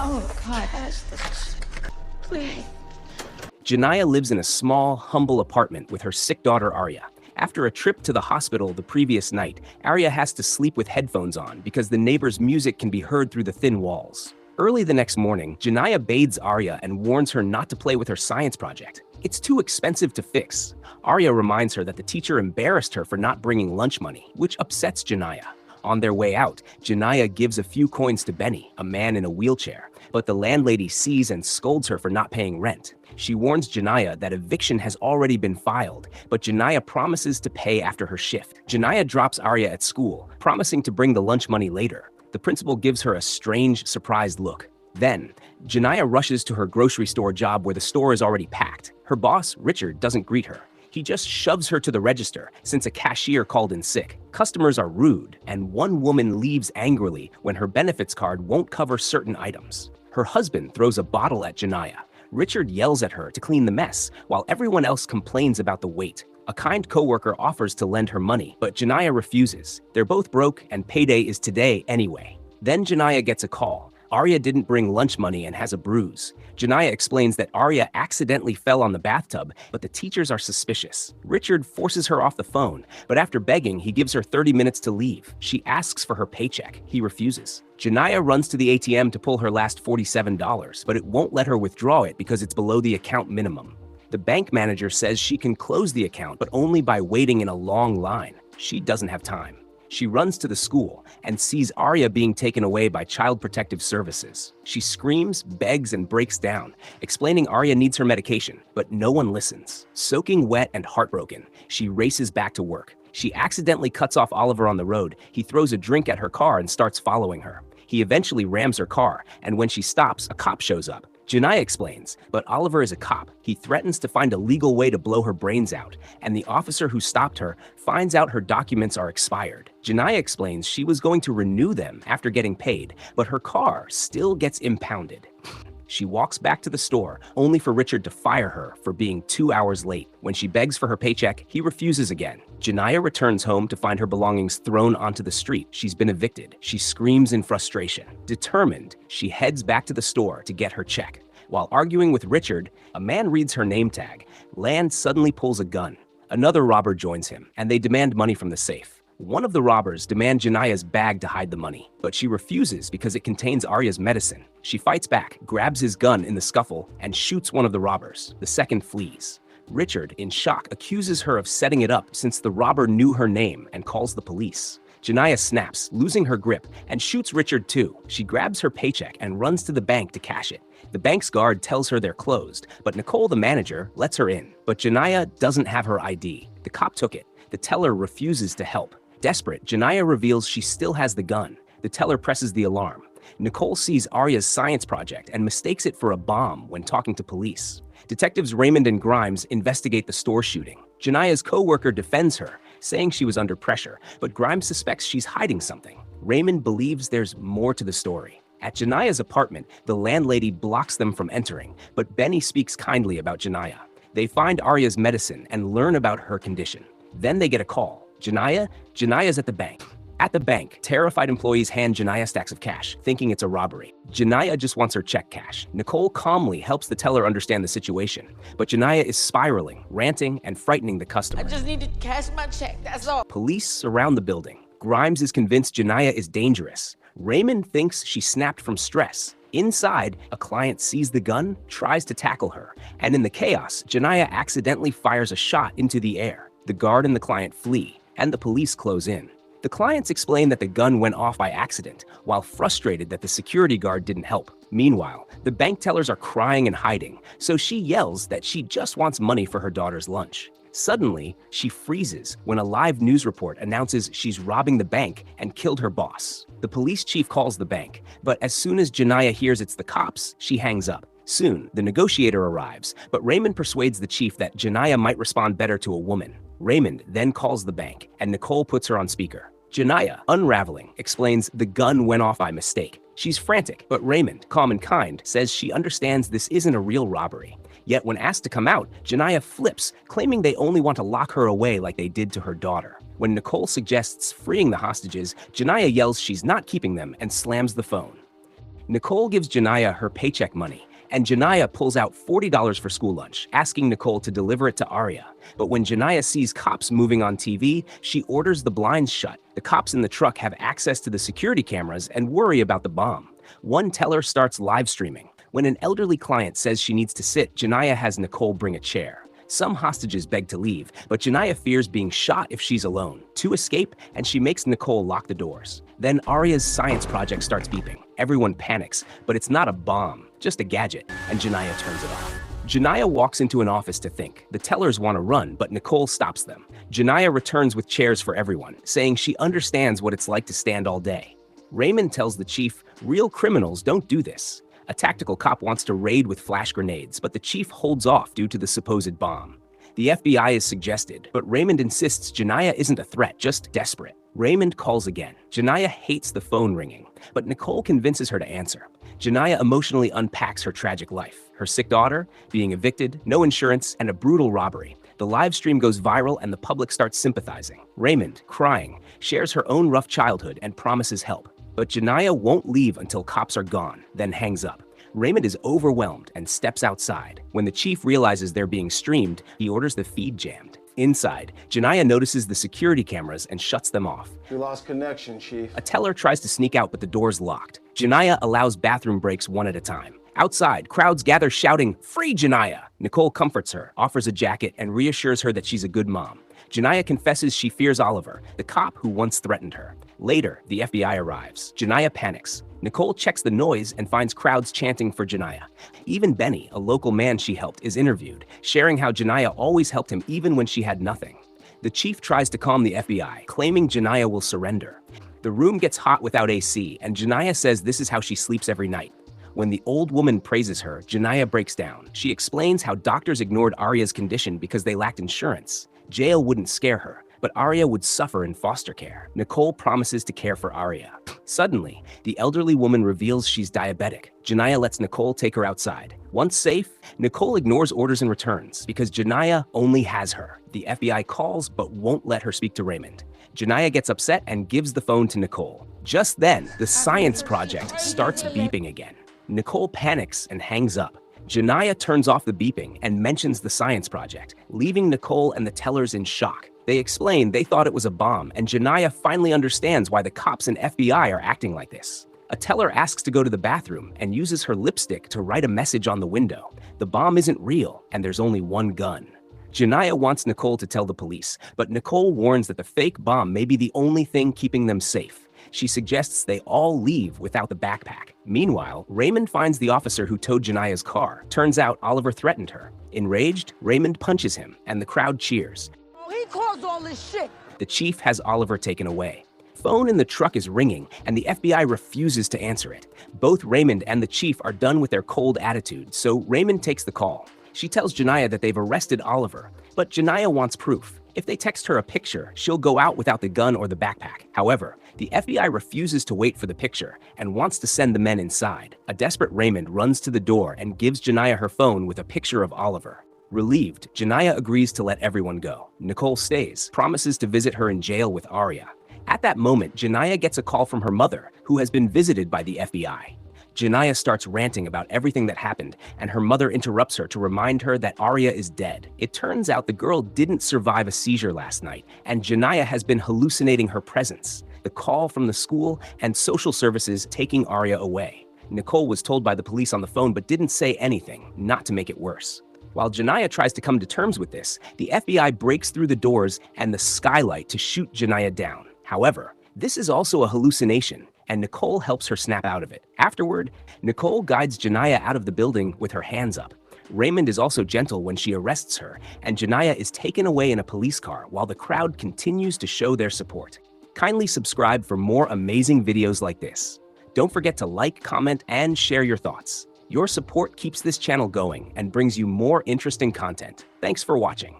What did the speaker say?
Oh, God, please. Janiyah lives in a small, humble apartment with her sick daughter Arya. After a trip to the hospital the previous night, Arya has to sleep with headphones on because the neighbor's music can be heard through the thin walls. Early the next morning, Janiyah bathes Arya and warns her not to play with her science project. It's too expensive to fix. Arya reminds her that the teacher embarrassed her for not bringing lunch money, which upsets Janiyah. On their way out, Janiyah gives a few coins to Benny, a man in a wheelchair, but the landlady sees and scolds her for not paying rent. She warns Janiyah that eviction has already been filed, but Janiyah promises to pay after her shift. Janiyah drops Arya at school, promising to bring the lunch money later. The principal gives her a strange, surprised look. Then, Janiyah rushes to her grocery store job where the store is already packed. Her boss, Richard, doesn't greet her. He just shoves her to the register since a cashier called in sick. Customers are rude, and one woman leaves angrily when her benefits card won't cover certain items. Her husband throws a bottle at Janiyah. Richard yells at her to clean the mess, while everyone else complains about the wait. A kind coworker offers to lend her money, but Janiyah refuses. They're both broke, and payday is today anyway. Then Janiyah gets a call. Arya didn't bring lunch money and has a bruise. Janiyah explains that Arya accidentally fell on the bathtub, but the teachers are suspicious. Richard forces her off the phone, but after begging, he gives her 30 minutes to leave. She asks for her paycheck. He refuses. Janiyah runs to the ATM to pull her last $47, but it won't let her withdraw it because it's below the account minimum. The bank manager says she can close the account, but only by waiting in a long line. She doesn't have time. She runs to the school and sees Arya being taken away by Child Protective Services. She screams, begs, and breaks down, explaining Arya needs her medication, but no one listens. Soaking wet and heartbroken, she races back to work. She accidentally cuts off Oliver on the road. He throws a drink at her car and starts following her. He eventually rams her car, and when she stops, a cop shows up. Janiyah explains, but Oliver is a cop. He threatens to find a legal way to blow her brains out, and the officer who stopped her finds out her documents are expired. Janiyah explains she was going to renew them after getting paid, but her car still gets impounded. She walks back to the store, only for Richard to fire her for being 2 hours late. When she begs for her paycheck, he refuses again. Janiyah returns home to find her belongings thrown onto the street. She's been evicted. She screams in frustration. Determined, she heads back to the store to get her check. While arguing with Richard, a man reads her name tag. Land suddenly pulls a gun. Another robber joins him, and they demand money from the safe. One of the robbers demands Janiyah's bag to hide the money, but she refuses because it contains Arya's medicine. She fights back, grabs his gun in the scuffle, and shoots one of the robbers. The second flees. Richard, in shock, accuses her of setting it up since the robber knew her name and calls the police. Janiyah snaps, losing her grip, and shoots Richard too. She grabs her paycheck and runs to the bank to cash it. The bank's guard tells her they're closed, but Nicole, the manager, lets her in. But Janiyah doesn't have her ID. The cop took it. The teller refuses to help. Desperate, Janiyah reveals she still has the gun. The teller presses the alarm. Nicole sees Arya's science project and mistakes it for a bomb when talking to police. Detectives Raymond and Grimes investigate the store shooting. Janiyah's co-worker defends her, saying she was under pressure, but Grimes suspects she's hiding something. Raymond believes there's more to the story. At Janiyah's apartment, the landlady blocks them from entering, but Benny speaks kindly about Janiyah. They find Arya's medicine and learn about her condition. Then they get a call. Janiyah's at the bank. At the bank, terrified employees hand Janiyah stacks of cash, thinking it's a robbery. Janiyah just wants her check cash. Nicole calmly helps the teller understand the situation, but Janiyah is spiraling, ranting, and frightening the customer. I just need to cash my check, that's all. Police surround the building. Grimes is convinced Janiyah is dangerous. Raymond thinks she snapped from stress. Inside, a client sees the gun, tries to tackle her, and in the chaos, Janiyah accidentally fires a shot into the air. The guard and the client flee, and the police close in. The clients explain that the gun went off by accident, while frustrated that the security guard didn't help. Meanwhile, the bank tellers are crying and hiding, so she yells that she just wants money for her daughter's lunch. Suddenly, she freezes when a live news report announces she's robbing the bank and killed her boss. The police chief calls the bank, but as soon as Janiyah hears it's the cops, she hangs up. Soon, the negotiator arrives, but Raymond persuades the chief that Janiyah might respond better to a woman. Raymond then calls the bank, and Nicole puts her on speaker. Janiyah, unraveling, explains the gun went off by mistake. She's frantic, but Raymond, calm and kind, says she understands this isn't a real robbery. Yet when asked to come out, Janiyah flips, claiming they only want to lock her away like they did to her daughter. When Nicole suggests freeing the hostages, Janiyah yells she's not keeping them and slams the phone. Nicole gives Janiyah her paycheck money, and Janiyah pulls out $40 for school lunch, asking Nicole to deliver it to Arya. But when Janiyah sees cops moving on TV, she orders the blinds shut. The cops in the truck have access to the security cameras and worry about the bomb. One teller starts live streaming. When an elderly client says she needs to sit, Janiyah has Nicole bring a chair. Some hostages beg to leave, but Janiyah fears being shot if she's alone. Two escape, and she makes Nicole lock the doors. Then Arya's science project starts beeping. Everyone panics, but it's not a bomb, just a gadget, and Janiyah turns it off. Janiyah walks into an office to think. The tellers want to run, but Nicole stops them. Janiyah returns with chairs for everyone, saying she understands what it's like to stand all day. Raymond tells the chief, real criminals don't do this. A tactical cop wants to raid with flash grenades, but the chief holds off due to the supposed bomb. The FBI is suggested, but Raymond insists Janiyah isn't a threat, just desperate. Raymond calls again. Janiyah hates the phone ringing, but Nicole convinces her to answer. Janiyah emotionally unpacks her tragic life. Her sick daughter, being evicted, no insurance, and a brutal robbery. The live stream goes viral and the public starts sympathizing. Raymond, crying, shares her own rough childhood and promises help. But Janiyah won't leave until cops are gone, then hangs up. Raymond is overwhelmed and steps outside. When the chief realizes they're being streamed, he orders the feed jammed. Inside, Janiyah notices the security cameras and shuts them off. We lost connection, Chief. A teller tries to sneak out, but the door's locked. Janiyah allows bathroom breaks one at a time. Outside, crowds gather shouting, "Free Janiyah!" Nicole comforts her, offers a jacket, and reassures her that she's a good mom. Janiyah confesses she fears Oliver, the cop who once threatened her. Later, the FBI arrives. Janiyah panics. Nicole checks the noise and finds crowds chanting for Janiyah. Even Benny, a local man she helped, is interviewed, sharing how Janiyah always helped him even when she had nothing. The chief tries to calm the FBI, claiming Janiyah will surrender. The room gets hot without AC, and Janiyah says this is how she sleeps every night. When the old woman praises her, Janiyah breaks down. She explains how doctors ignored Arya's condition because they lacked insurance. Jail wouldn't scare her, but Arya would suffer in foster care. Nicole promises to care for Arya. Suddenly, the elderly woman reveals she's diabetic. Janiyah lets Nicole take her outside. Once safe, Nicole ignores orders and returns because Janiyah only has her. The FBI calls but won't let her speak to Raymond. Janiyah gets upset and gives the phone to Nicole. Just then, the science project starts beeping again. Nicole panics and hangs up. Janiyah turns off the beeping and mentions the science project, leaving Nicole and the tellers in shock. They explain they thought it was a bomb, and Janiyah finally understands why the cops and FBI are acting like this. A teller asks to go to the bathroom and uses her lipstick to write a message on the window. The bomb isn't real, and there's only one gun. Janiyah wants Nicole to tell the police, but Nicole warns that the fake bomb may be the only thing keeping them safe. She suggests they all leave without the backpack. Meanwhile, Raymond finds the officer who towed Janiyah's car. Turns out Oliver threatened her. Enraged, Raymond punches him, and the crowd cheers. Oh, he caused all this shit. The chief has Oliver taken away. Phone in the truck is ringing, and the FBI refuses to answer it. Both Raymond and the chief are done with their cold attitude, so Raymond takes the call. She tells Janiyah that they've arrested Oliver, but Janiyah wants proof. If they text her a picture, she'll go out without the gun or the backpack. However, the FBI refuses to wait for the picture and wants to send the men inside. A desperate Raymond runs to the door and gives Janiyah her phone with a picture of Oliver. Relieved, Janiyah agrees to let everyone go. Nicole stays, promises to visit her in jail with Arya. At that moment, Janiyah gets a call from her mother, who has been visited by the FBI. Janiyah starts ranting about everything that happened, and her mother interrupts her to remind her that Arya is dead. It turns out the girl didn't survive a seizure last night, and Janiyah has been hallucinating her presence. The call from the school and social services taking Arya away. Nicole was told by the police on the phone but didn't say anything, not to make it worse. While Janiyah tries to come to terms with this, the FBI breaks through the doors and the skylight to shoot Janiyah down. However, this is also a hallucination, and Nicole helps her snap out of it. Afterward, Nicole guides Janiyah out of the building with her hands up. Raymond is also gentle when she arrests her, and Janiyah is taken away in a police car while the crowd continues to show their support. Kindly subscribe for more amazing videos like this. Don't forget to like, comment, and share your thoughts. Your support keeps this channel going and brings you more interesting content. Thanks for watching.